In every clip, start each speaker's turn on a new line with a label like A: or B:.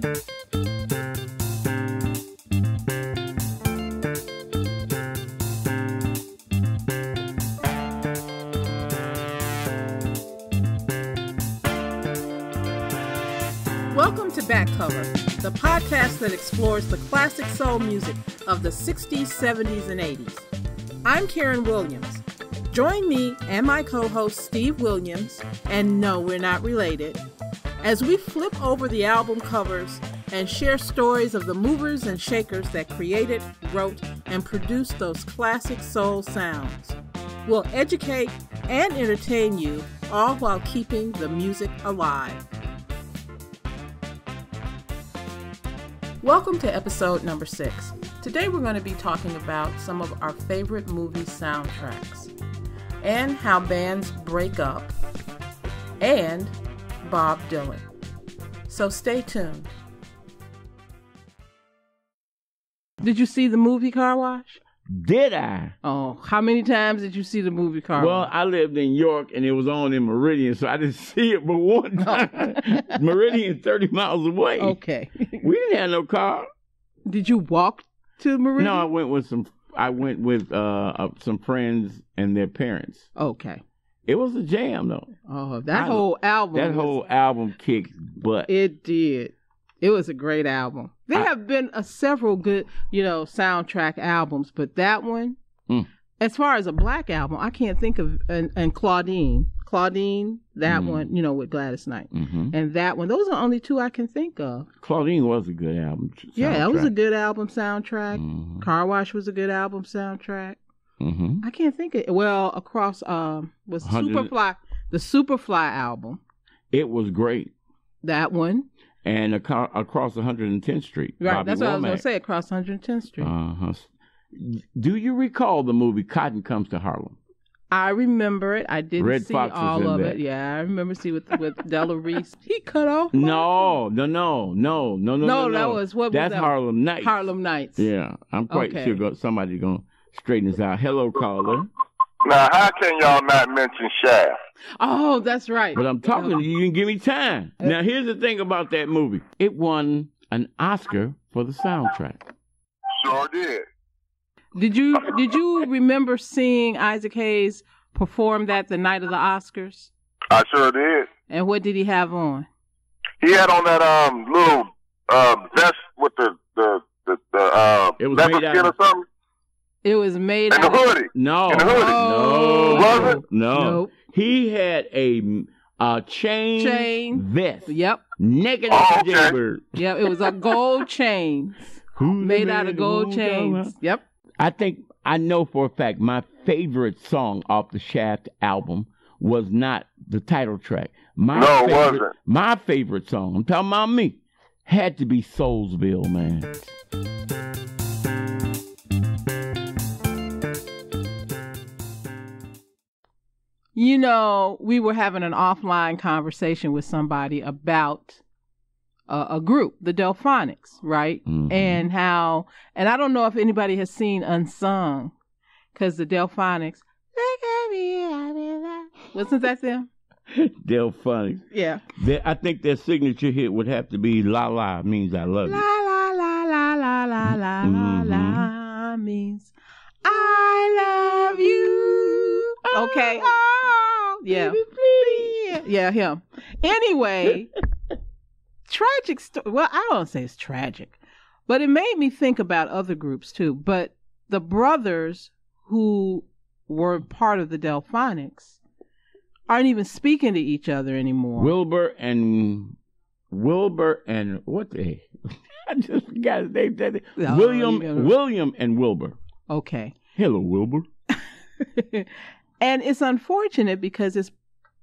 A: Welcome to Back Cover, the podcast that explores the classic soul music of the 60s, 70s, and 80s. I'm Karen Williams. Join me and my co-host Steve Williams, and no, we're not related, as we flip over the album covers and share stories of the movers and shakers that created, wrote, and produced those classic soul sounds. We'll educate and entertain you, all while keeping the music alive. Welcome to episode number 6. Today we're going to be talking about some of our favorite movie soundtracks and how bands break up and Bob Dylan. So stay tuned. Did you see the movie Car Wash?
B: Did I?
A: Oh, how many times did you see the movie Car Wash?
B: Well, I lived in York and it was on in Meridian, so I didn't see it but one time. Meridian 30 miles away.
A: Okay.
B: We didn't have no car.
A: Did you walk to Meridian?
B: No, I went with some friends and their parents.
A: Okay.
B: It was a jam though.
A: Oh, that whole album
B: kicked butt.
A: It did. It was a great album. There have been several good, soundtrack albums, but that one, as far as a black album, I can't think of, and Claudine, that one, with Gladys Knight.
B: Mm-hmm.
A: And that one, those are the only two I can think of.
B: Claudine was a good album soundtrack.
A: Yeah, that was a good album soundtrack.
B: Mm-hmm.
A: Car Wash was a good album soundtrack.
B: Mm-hmm.
A: I can't think of it. Well, across, was Superfly, the Superfly album.
B: It was great.
A: That one.
B: And across 110th Street.
A: Right,
B: Bobby
A: that's what
B: Womack.
A: I was going to say, across 110th Street.
B: Uh-huh. Do you recall the movie Cotton Comes to Harlem?
A: I remember it. I didn't
B: Red
A: see
B: Fox
A: all of
B: that.
A: it. Yeah, I remember with Della Reese. He cut off.
B: No.
A: That was, what was that?
B: That's Harlem Nights.
A: Harlem Nights.
B: Yeah, I'm quite sure somebody's going to straighten this out. Hello, caller.
C: Now, how can y'all not mention Shaft?
A: Oh, that's right.
B: But I'm talking to you. You can give me time. Now, here's the thing about that movie. It won an Oscar for the soundtrack.
C: Sure did.
A: Did you remember seeing Isaac Hayes perform that the night of the Oscars?
C: I sure did.
A: And what did he have on?
C: He had on that little vest with the
B: it was
C: leopard
B: made
C: skin
B: out
C: or something.
A: It was made
C: in
A: out
C: the hoodie.
B: No.
C: In the hoodie.
A: Oh.
C: Was it?
B: No.
A: Nope.
B: He had a chain vest.
A: Yep.
B: Naked
C: okay.
B: Jaybird.
A: Yep. It was a gold chain made out of gold chains. Yep.
B: I know for a fact my favorite song off the Shaft album was not the title track.
C: It wasn't.
B: My favorite song, I'm talking about me, had to be Soulsville, man.
A: We were having an offline conversation with somebody about a group, the Delfonics, right?
B: Mm-hmm.
A: And I don't know if anybody has seen Unsung, because the Delfonics, wasn't that them?
B: Delfonics.
A: Yeah.
B: I think their signature hit would have to be La La Means I Love You.
A: La la la la la la la la la means I love you. Okay. Yeah. Yeah, him. Anyway, tragic story. Well, I don't say it's tragic, but it made me think about other groups too. But the brothers who were part of the Delfonics aren't even speaking to each other anymore.
B: Wilbur and what the I just forgot his name. William and Wilbur.
A: Okay.
B: Hello, Wilbur.
A: And it's unfortunate because it's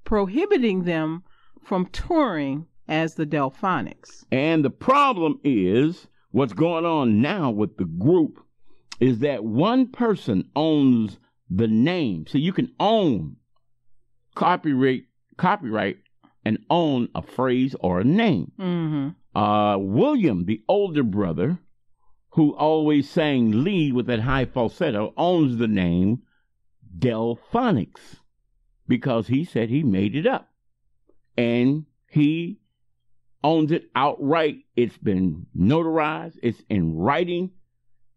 A: prohibiting them from touring as the Delfonics.
B: And the problem is, what's going on now with the group is that one person owns the name. So you can own copyright and own a phrase or a name.
A: Mm-hmm.
B: William, the older brother, who always sang lead with that high falsetto, owns the name Delfonics because he said he made it up. And he owns it outright. It's been notarized. It's in writing.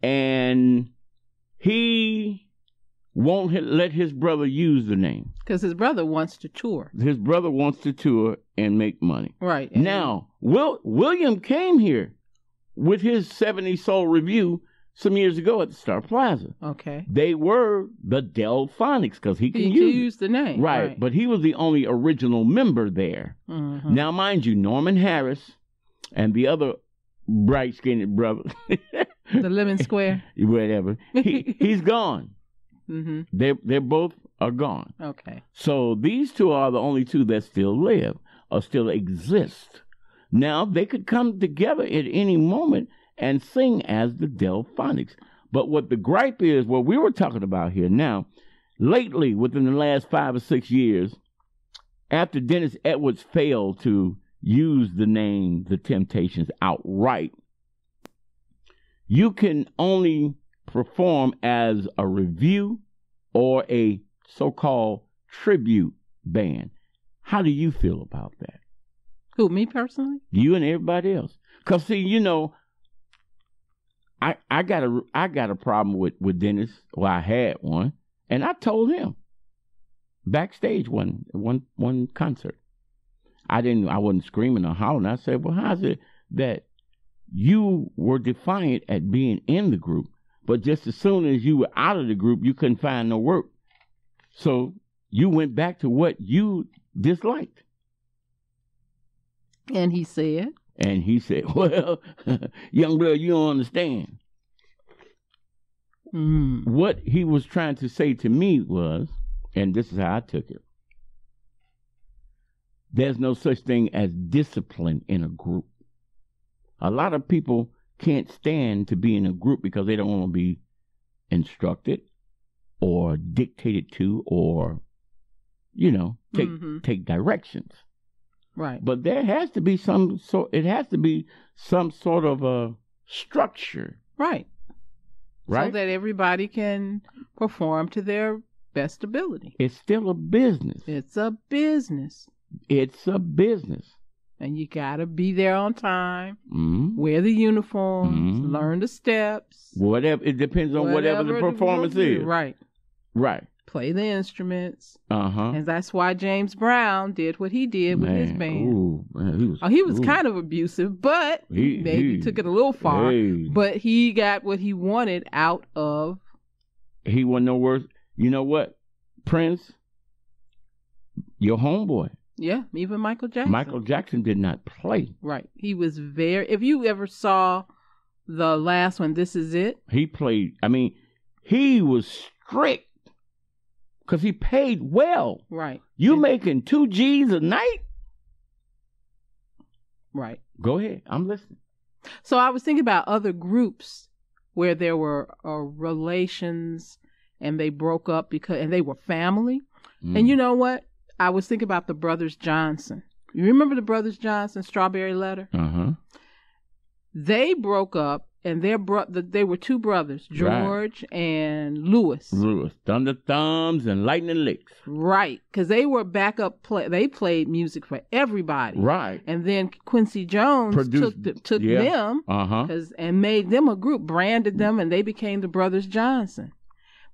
B: And he won't let his brother use the name.
A: Because his brother wants to tour.
B: His brother wants to tour and make money.
A: Right.
B: Now, William came here with his 70 Soul Review some years ago at the Star Plaza.
A: Okay.
B: They were the Delfonics because he can
A: use the name.
B: Right. But he was the only original member there.
A: Mm-hmm.
B: Now, mind you, Norman Harris and the other bright-skinned brother.
A: The Lemon Square.
B: Whatever. He's gone.
A: Mm-hmm.
B: They both are gone.
A: Okay.
B: So these two are the only two that still live or still exist. Now, they could come together at any moment and sing as the Delfonics. But what the gripe is, what we were talking about here now, lately, within the last 5 or 6 years, after Dennis Edwards failed to use the name The Temptations outright, you can only perform as a review or a so-called tribute band. How do you feel about that?
A: Who, me personally?
B: You and everybody else. Because, see, you know, I got a problem with Dennis. Well, I had one. And I told him backstage one concert. I wasn't screaming or hollering. I said, well, how's it that you were defiant at being in the group, but just as soon as you were out of the group, you couldn't find no work. So you went back to what you disliked.
A: And he said,
B: well, young blood, you don't understand. What he was trying to say to me was, and this is how I took it, there's no such thing as discipline in a group. A lot of people can't stand to be in a group because they don't want to be instructed or dictated to or, take directions.
A: Right.
B: But there has to be some sort of a structure.
A: Right.
B: Right.
A: So that everybody can perform to their best ability.
B: It's still a business.
A: It's a business. And you got to be there on time, wear the uniforms, learn the steps.
B: Whatever. It depends on whatever the performance is.
A: Right.
B: Right.
A: Play the instruments.
B: Uh-huh.
A: And that's why James Brown did what he did with his band.
B: Ooh, man,
A: he was kind of abusive, but he took it a little far.
B: Hey.
A: But he got what he wanted out of...
B: He wasn't no worse. You know what? Prince, your homeboy.
A: Yeah, even Michael Jackson.
B: Michael Jackson did not play.
A: Right. He was very... If you ever saw the last one, This Is It?
B: He played... I mean, he was strict because he paid well.
A: Right.
B: You making 2 G's a night?
A: Right.
B: Go ahead. I'm listening.
A: So I was thinking about other groups where there were relations and they broke up and they were family. And you know what? I was thinking about the Brothers Johnson. You remember the Brothers Johnson, Strawberry Letter?
B: Uh-huh.
A: They broke up, and they were 2 brothers, George and Louis.
B: Thunder Thumbs and Lightning Licks.
A: Right, because they were backup they played music for everybody.
B: Right.
A: And then Quincy Jones took them and made them a group, branded them, and they became the Brothers Johnson.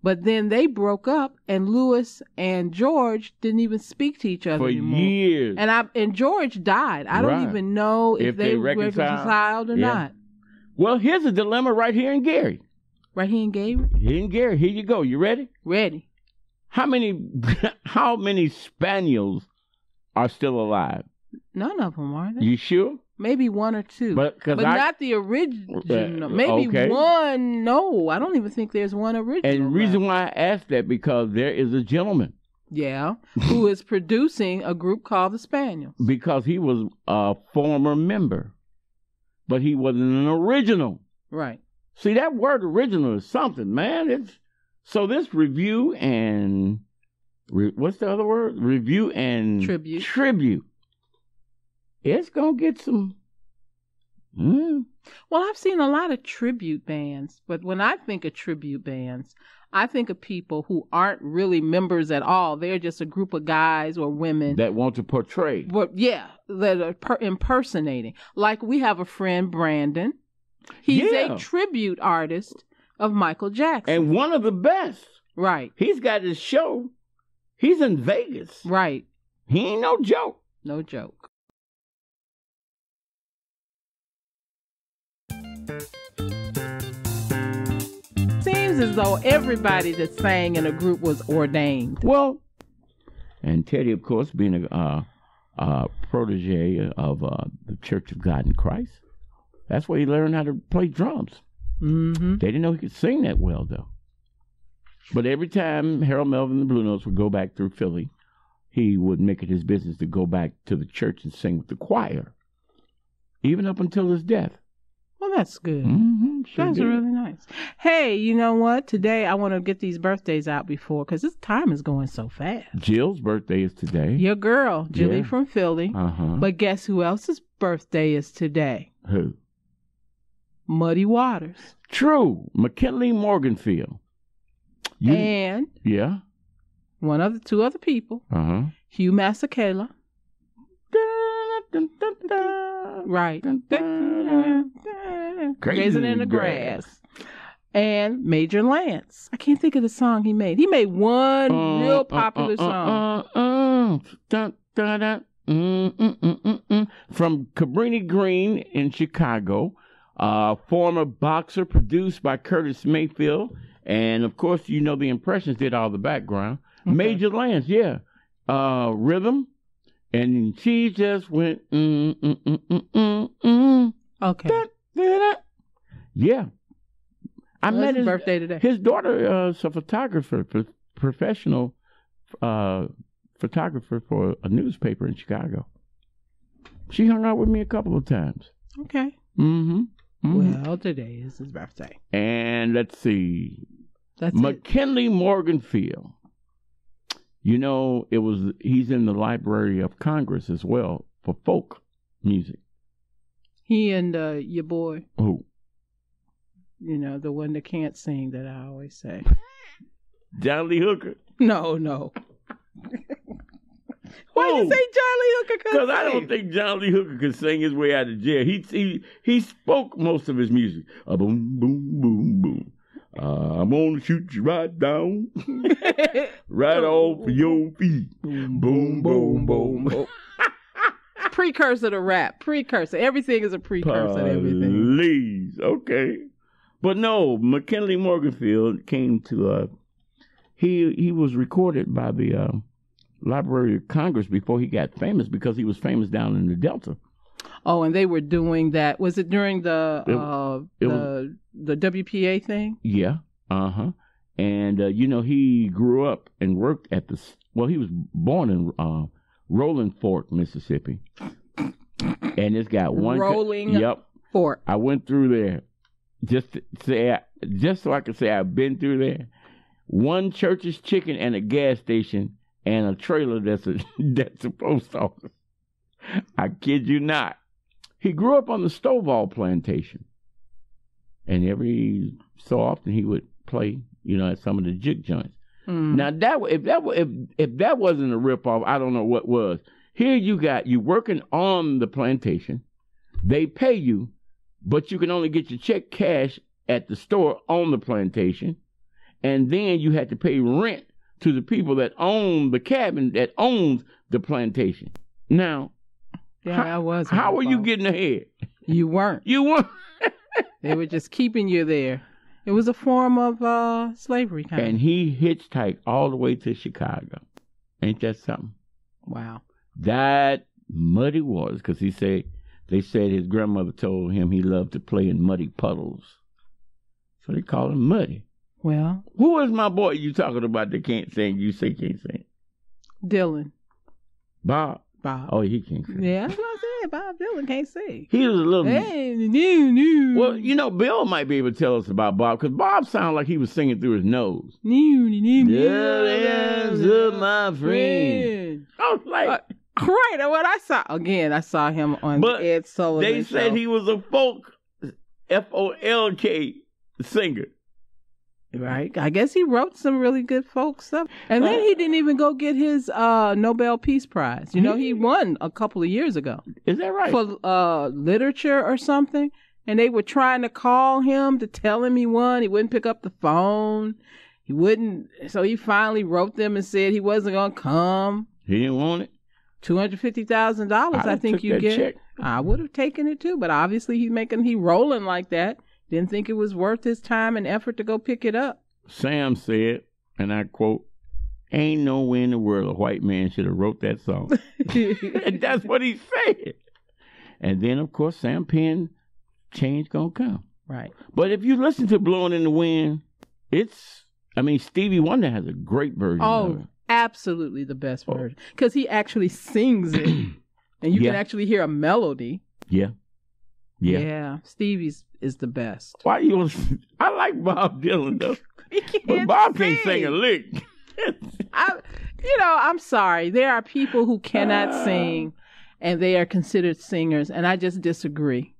A: But then they broke up, and Louis and George didn't even speak to each other anymore.
B: For years.
A: And George died. I don't even know if they reconciled or not.
B: Well, here's a dilemma right here in Gary.
A: Right here in Gary?
B: In Gary. Here you go. You ready?
A: Ready.
B: How many spaniels are still alive?
A: None of them, are they?
B: You sure?
A: Maybe 1 or 2. But not the original. Maybe one. No, I don't even think there's one original.
B: And the reason why I asked that, because there is a gentleman.
A: Yeah, who is producing a group called the Spaniels. Because
B: he was a former member, but he wasn't an original.
A: Right.
B: See, that word original is something, man. So this review and... what's the other word? Review and... Tribute. It's going to get some...
A: Well, I've seen a lot of tribute bands, but when I think of tribute bands, I think of people who aren't really members at all. They're just a group of guys or women
B: that want to portray.
A: But yeah, that are impersonating. Like we have a friend, Brandon. He's a tribute artist of Michael Jackson.
B: And one of the best.
A: Right.
B: He's got his show. He's in Vegas.
A: Right.
B: He ain't no joke.
A: No joke. Seems as though everybody that sang in a group was ordained.
B: Well, and Teddy, of course, being a protege of the Church of God in Christ, that's where he learned how to play drums.
A: Mm-hmm.
B: They didn't know he could sing that well, though. But every time Harold Melvin and the Blue Notes would go back through Philly, he would make it his business to go back to the church and sing with the choir, even up until his death.
A: Well, that's good.
B: Mm-hmm, sure
A: that's
B: did.
A: really nice. Hey, you know what? Today I want to get these birthdays out before, because this time is going so fast.
B: Jill's birthday is today.
A: Your girl, Jilly from Philly.
B: Uh-huh.
A: But guess who else's birthday is today?
B: Who?
A: Muddy Waters.
B: True. McKinley Morganfield.
A: And
B: yeah,
A: two other people.
B: Uh-huh.
A: Hugh Masekela. Right. Grazing in the grass. And Major Lance. I can't think of the song he made. He made one real popular song.
B: From Cabrini Green in Chicago. Former boxer, produced by Curtis Mayfield. And, of course, you know the Impressions did all the background. Okay. Major Lance, yeah. Rhythm. And she just went,
A: Okay.
B: Yeah. I met his
A: birthday today.
B: His daughter is a photographer, professional photographer for a newspaper in Chicago. She hung out with me a couple of times.
A: Okay.
B: Mm-hmm. Mm-hmm.
A: Well, today is his birthday.
B: And let's see.
A: That's
B: McKinley Morganfield. You know, he's in the Library of Congress as well for folk music.
A: He and your boy.
B: Who?
A: You know, the one that can't sing that I always say.
B: John Lee Hooker.
A: No. Why you say John Lee Hooker could sing?
B: Because I don't think John Lee Hooker could sing his way out of jail. He spoke most of his music. Boom, boom, boom, boom. I'm gonna shoot you right down, right off your feet. Boom, boom, boom.
A: Precursor to rap. Precursor. Everything is a precursor to everything.
B: Please, okay. But no, McKinley Morganfield came to he was recorded by the Library of Congress before he got famous, because he was famous down in the Delta.
A: Oh, and they were doing that. Was it during the WPA thing?
B: Yeah. Uh-huh. And, you know, he grew up and worked at he was born in Rolling Fork, Mississippi. And it's got one...
A: Rolling Fork.
B: I went through there just so I could say I've been through there. One Church's Chicken and a gas station and a trailer that's a post office. I kid you not. He grew up on the Stovall plantation. And every so often he would play, you know, at some of the jig joints.
A: Mm.
B: Now if that wasn't a ripoff, I don't know what was. Here you working on the plantation. They pay you, but you can only get your check cash at the store on the plantation. And then you had to pay rent to the people that own the cabin that owns the plantation. Now, how were you getting ahead?
A: You weren't. They were just keeping you there. It was a form of slavery kind.
B: And he hitchhiked all the way to Chicago. Ain't that something?
A: Wow.
B: That Muddy Waters, because they said his grandmother told him he loved to play in muddy puddles. So they call him Muddy.
A: Well.
B: Who is my boy you talking about that can't sing? You say can't sing.
A: Dylan.
B: Bob. Oh, he can't sing.
A: Yeah, that's what I said. Bob Dylan can't sing.
B: He was a little...
A: Hey, new.
B: Well, you know, Bill might be able to tell us about Bob, because Bob sounded like he was singing through his nose.
A: New.
B: My friend. I was like...
A: right, and what I saw him on Ed Sullivan
B: They said
A: show.
B: He was a folk, Folk singer.
A: Right. I guess he wrote some really good folk stuff. And then he didn't even go get his Nobel Peace Prize. You know, he won a couple of years ago.
B: Is that right?
A: For literature or something. And they were trying to call him to tell him he won. He wouldn't pick up the phone. He wouldn't. So he finally wrote them and said he wasn't going to come.
B: He didn't want it?
A: $250,000, I think you get. Check. I would have taken it too, but obviously he rolling like that. Didn't think it was worth his time and effort to go pick it up.
B: Sam said, and I quote, "Ain't no way in the world a white man should have wrote that song." And that's what he said. And then, of course, Sam penned "Change Gonna Come."
A: Right.
B: But if you listen to "Blowing in the Wind," Stevie Wonder has a great version of it.
A: Absolutely the best version. Because he actually sings it. And you can actually hear a melody. Yeah. Stevie's is the best.
B: Why you? I like Bob Dylan though, but Bob can't sing a lick.
A: I'm sorry. There are people who cannot sing, and they are considered singers, and I just disagree.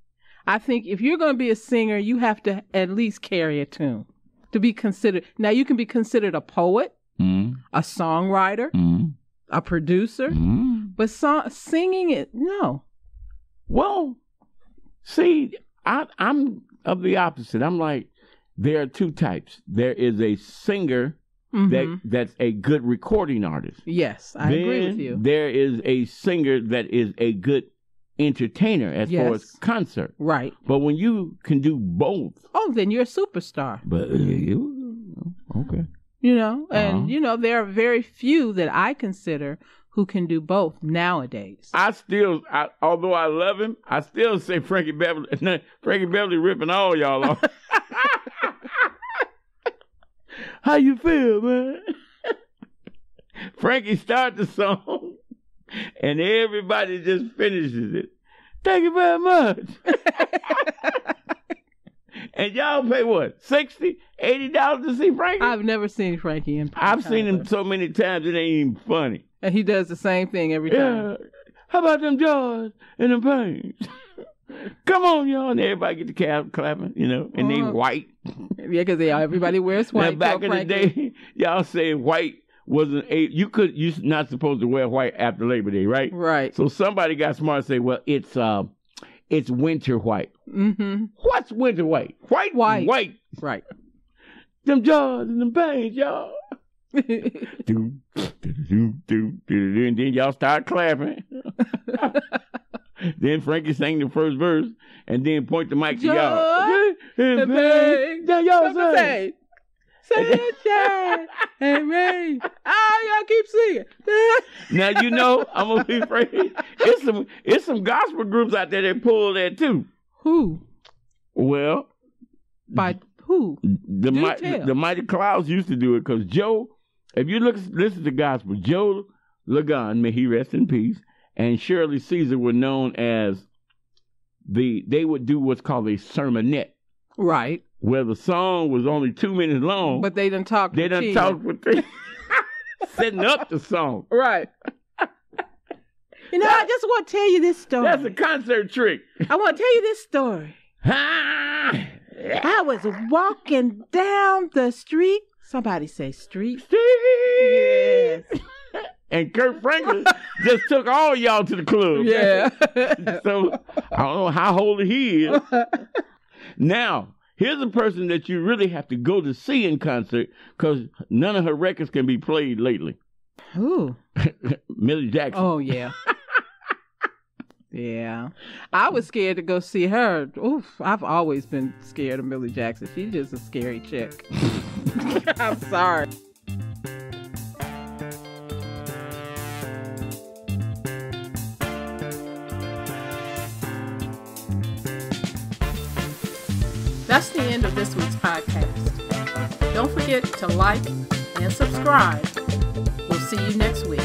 A: I think if you're going to be a singer, you have to at least carry a tune to be considered. Now you can be considered a poet, a songwriter, a producer, but singing it, no.
B: Well, see, I'm of the opposite. I'm like, there are two types. There is a singer that's a good recording artist.
A: Yes, I agree with you.
B: There is a singer that is a good entertainer as far as concert.
A: Right.
B: But when you can do both.
A: Oh, then you're a superstar.
B: But, okay.
A: And, there are very few that I consider who can do both nowadays.
B: Although I love him, I still say Frankie Beverly. Frankie Beverly ripping all y'all off. How you feel, man? Frankie starts the song, and everybody just finishes it. Thank you very much. And y'all pay what? $60, $80 to see Frankie?
A: I've never seen Frankie in person.
B: I've seen him so many times it ain't even funny.
A: And he does the same thing every time.
B: Yeah. How about them jaws and them pains? Come on, y'all. And everybody get the calf clapping, and they white.
A: Yeah, because everybody wears white.
B: Now, back in the day, y'all say white wasn't you're not supposed to wear white after Labor Day, right?
A: Right.
B: So somebody got smart and say, well, it's winter white.
A: Mm-hmm.
B: What's winter white? White.
A: Right.
B: Them jaws and them pains, y'all. And then y'all start clapping. Then Frankie sang the first verse and then point the mic to y'all.
A: Then y'all say sunshine and rain. Y'all keep singing.
B: Now I'm gonna be afraid. It's some gospel groups out there that pull that too.
A: Who?
B: Well,
A: by who?
B: The Mighty Clouds used to do it because Joe. If you listen to gospel, Joe Lagan, may he rest in peace, and Shirley Caesar were known as they would do what's called a sermonette.
A: Right.
B: Where the song was only 2 minutes long.
A: But they done talk.
B: They done talk for 3. Setting up the song.
A: Right. I just want to tell you this story.
B: That's a concert trick.
A: I want to tell you this story. I was walking down the street. Somebody say street.
B: Yes. And Kurt Franklin just took all y'all to the club.
A: Yeah.
B: So I don't know how holy he is. Now, here's a person that you really have to go to see in concert because none of her records can be played lately.
A: Who?
B: Millie Jackson.
A: Oh, yeah. Yeah. I was scared to go see her. Oof, I've always been scared of Millie Jackson. She's just a scary chick. I'm sorry. That's the end of this week's podcast. Don't forget to like and subscribe. We'll see you next week.